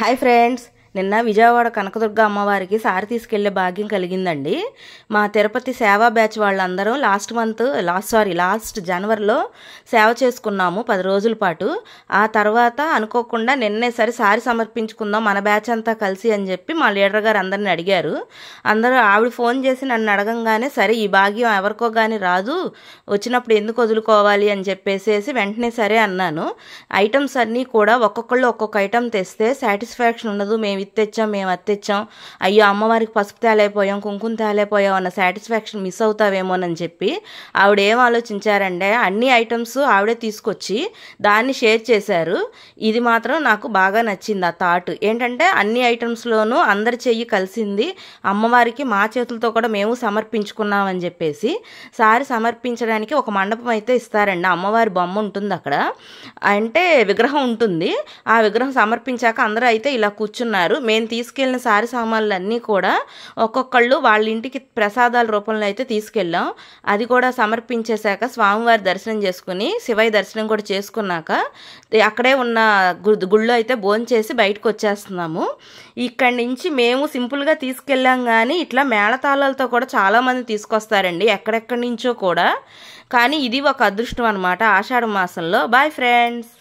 Hi friends, నిన్న విజయవాడ కనకదుర్గ అమ్మవారికి సారి తీసుకెళ్లే భాగ్యం కలిగిందండి. మా తిరుపతి సేవా బ్యాచ్ వాళ్ళందరం లాస్ట్ జనవరిలో సేవ చేసుకున్నాము 10 రోజుల పాటు. ఆ తర్వాత అనుకోకుండా నిన్నే సారి సమర్పించుకుందాం మన బ్యాచ్ అంతా కలిసి అని చెప్పి మా లీడర్ గారు అందరిని అడిగారు. ఆవిడ ఫోన్ చేసి నన్ను అడగంగానే సరే ఈ భాగ్యం ఎవరికో కానీ రాదు, వచ్చినప్పుడు ఎందుకు వదులుకోవాలి అని చెప్పేసి వెంటనే సరే అన్నాను. ఐటమ్స్ అన్నీ కూడా ఒక్కొక్కళ్ళు ఒక్కొక్క ఐటమ్ తెస్తే సాటిస్ఫాక్షన్ ఉండదు. మేము అది తెచ్చాం, అయ్యో అమ్మవారికి పసుపు తేలేపోయాం, కుంకుమ తేలేపోయాం అన్న సాటిస్ఫాక్షన్ మిస్ అవుతావేమోనని చెప్పి ఆవిడ ఏం ఆలోచించారంటే అన్ని ఐటమ్స్ ఆవిడే తీసుకొచ్చి దాన్ని షేర్ చేశారు. ఇది మాత్రం నాకు బాగా నచ్చింది. ఆ థాట్ ఏంటంటే అన్ని ఐటమ్స్లోనూ అందరి చెయ్యి కలిసింది, అమ్మవారికి మా చేతులతో కూడా మేము సమర్పించుకున్నామని చెప్పేసి. సారి సమర్పించడానికి ఒక మండపం అయితే ఇస్తారండి, అమ్మవారి బొమ్మ ఉంటుంది అక్కడ, అంటే విగ్రహం ఉంటుంది. ఆ విగ్రహం సమర్పించాక అందరూ అయితే ఇలా కూర్చున్నారు. మేము తీసుకెళ్ళిన సారి సామాన్లు అన్నీ కూడా ఒక్కొక్కళ్ళు వాళ్ళ ఇంటికి ప్రసాదాల రూపంలో అయితే తీసుకెళ్ళాం. అది కూడా సమర్పించేశాక స్వామివారి దర్శనం చేసుకుని శివయ్య దర్శనం కూడా చేసుకున్నాక అక్కడే ఉన్న గుళ్ళో అయితే భోంచేసి బయటకు వచ్చేస్తున్నాము. ఇక్కడి నుంచి మేము సింపుల్గా తీసుకెళ్ళాం, కానీ ఇట్లా మేళతాళాలతో కూడా చాలామంది తీసుకొస్తారండి ఎక్కడెక్కడి నుంచో కూడా. కానీ ఇది ఒక అదృష్టం అనమాట ఆషాఢ మాసంలో. Bye friends.